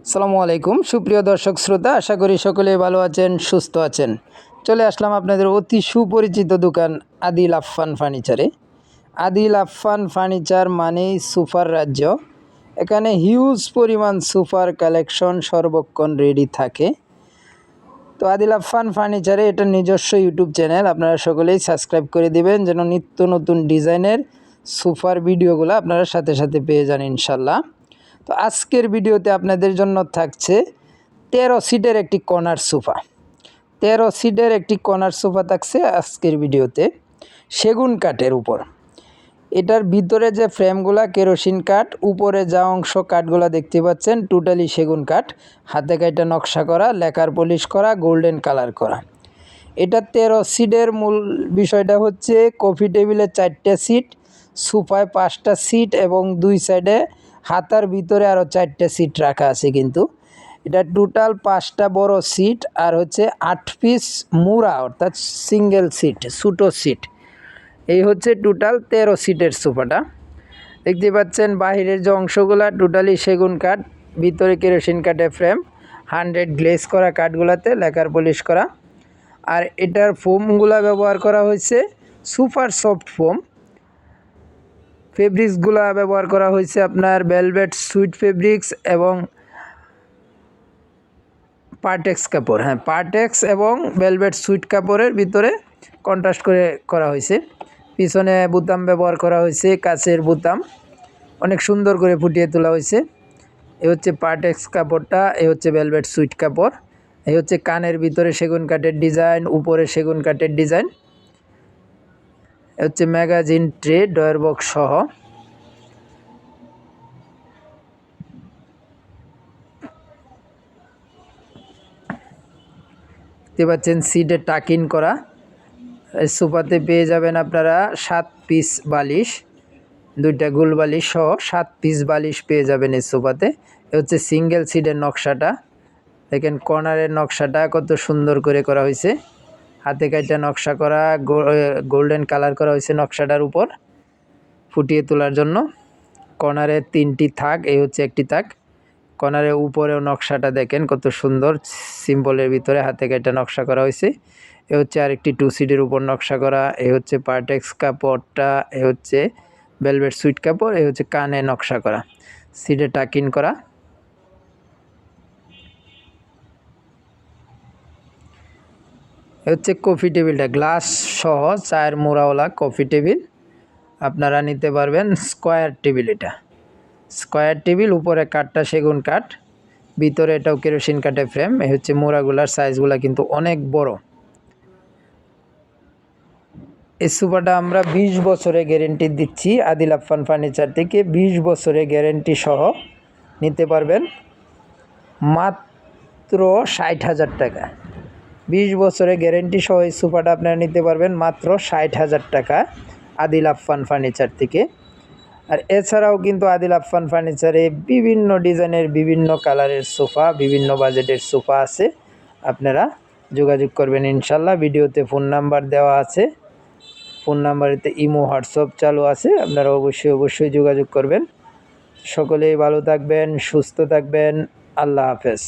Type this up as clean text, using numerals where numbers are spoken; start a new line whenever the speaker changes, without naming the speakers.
আসসালামু আলাইকুম সুপ্রিয় দর্শক শ্রোতা, আশা করি সকলেই ভালো আছেন, সুস্থ আছেন। চলে আসলাম আপনাদের অতি সুপরিচিত দোকান আদিল আফফান ফার্নিচারে। আদিল আফফান ফার্নিচার মানেই সোফার রাজ্য। এখানে হিউজ পরিমাণ সোফার কালেকশন সর্বক্ষণ রেডি থাকে। তো আদিল আফফান ফার্নিচারে এটা নিজস্ব ইউটিউব চ্যানেল, আপনারা সকলেই সাবস্ক্রাইব করে দিবেন যেন নিত্য নতুন ডিজাইনের সোফার ভিডিওগুলো আপনারা সাথে সাথে পেয়ে যান ইনশাল্লাহ। তো আজকের ভিডিওতে আপনাদের জন্য থাকছে 13 সিটের একটি কর্নার সোফা। 13 সিটের একটি কর্নার সোফা থাকছে আজকের ভিডিওতে সেগুন কাঠের উপর। এটার ভিতরে যে ফ্রেমগুলা কেরোসিন কাঠ, উপরে যা অংশ কাঠগুলা দেখতে পাচ্ছেন টোটালি সেগুন কাঠ, হাতে কাটা নকশা করা, লেকার পলিশ করা, গোল্ডেন কালার করা। এটা 13 সিটের মূল বিষয়টা হচ্ছে কফি টেবিলে 4টা সিট, সোফায় 5টা সিট এবং দুই সাইডে হাতার ভিতরে আরও 4টা সিট রাখা আছে। কিন্তু এটা টোটাল 5টা বড় সিট আর হচ্ছে 8 পিস মুড়া অর্থাৎ সিঙ্গেল সিট, ছোটো সিট। এই হচ্ছে টোটাল 13 সিটের সোফাটা। দেখতে পাচ্ছেন বাহিরের যে অংশগুলা টোটালি সেগুন কাঠ, ভিতরে কেরোসিন কাঠের ফ্রেম, 100 গ্লেজ করা কাঠগুলাতে লেকার পলিশ করা। আর এটার ফোমগুলা ব্যবহার করা হয়েছে সুপার সফট ফোম। ফেব্রিক্সগুলা ব্যবহার করা হয়েছে আপনার ভেলভেট সুইট ফেব্রিক্স এবং পার্টেক্স কাপড়। পার্টেক্স এবং ভেলভেট সুইট কাপড়ের ভিতরে কন্ট্রাস্ট করে করা হয়েছে। পিছনে বোতাম ব্যবহার করা হয়েছে, কাচের বোতাম, অনেক সুন্দর করে ফুটিয়ে তোলা হয়েছে। এই হচ্ছে পার্টেক্স কাপড়টা, এই হচ্ছে ভেলভেট সুইট কাপড়। এই হচ্ছে কানের ভিতরে সেগুন কাঠের ডিজাইন, উপরে সেগুন কাঠের ডিজাইন। এ হচ্ছে ম্যাগাজিন ট্রে, ডয়ার বক্স সহ। দেখতে পাচ্ছেন সিটে টাকিন করা। সোফাতে পেয়ে যাবেন আপনারা 7 পিস বালিশ, 2টা গোল বালিশ সহ 7 পিস বালিশ পেয়ে যাবেন এই সোফাতে। এ হচ্ছে সিঙ্গেল সিটের নকশাটা, দেখেন কর্নারের নকশাটা কত সুন্দর করে করা হয়েছে, হাতে কাটা নকশা করা, গোল্ডেন কালার করা হয়েছে নকশাটার উপর ফুটিয়ে তোলার জন্য। কর্নারে 3টি থাক, এই হচ্ছে একটি থাক। কর্নারের উপরেও নকশাটা দেখেন কত সুন্দর, সিম্পলের ভিতরে হাতে কাটা নকশা করা হয়েছে। এ হচ্ছে আরেকটি 2 সিটের উপর নকশা করা। এ হচ্ছে পার্টেক্স কাপড়টা, এ হচ্ছে ভেলভেট সুইট কাপড়, এ হচ্ছে কানে নকশা করা, সিটে টাকিন করা। এ হচ্ছে কফি টেবিলটা, গ্লাস সহ 4 মোড়াওয়ালা কফি টেবিল আপনারা নিতে পারবেন। স্কোয়ার টেবিল, এটা স্কোয়ার টেবিল, উপরে কাঠটা সেগুন কাঠ, ভিতরে এটাও কেরোসিন কাঠের ফ্রেম। এই হচ্ছে মোড়াগুলার সাইজগুলা কিন্তু অনেক বড়। এই সোফাটা আমরা 20 বছরের গ্যারেন্টি দিচ্ছি আদিল আফফান ফার্নিচার থেকে। 20 বছরের গ্যারেন্টি সহ নিতে পারবেন মাত্র 60,000 টাকা। 20 বছরের গ্যারেন্টি সহ এই সোফাটা আপনারা নিতে পারবেন মাত্র 60,000 টাকা আদিল আফফান ফার্নিচার থেকে। আর এছাড়াও কিন্তু আদিল আফফান ফার্নিচারে বিভিন্ন ডিজাইনের, বিভিন্ন কালারের সোফা, বিভিন্ন বাজেটের সোফা আছে, আপনারা যোগাযোগ করবেন ইনশাল্লাহ। ভিডিওতে ফোন নাম্বার দেওয়া আছে, ফোন নাম্বারেতে ইমো হোয়াটসঅ্যাপ চালু আছে, আপনারা অবশ্যই যোগাযোগ করবেন। সকলেই ভালো থাকবেন, সুস্থ থাকবেন, আল্লাহ হাফেজ।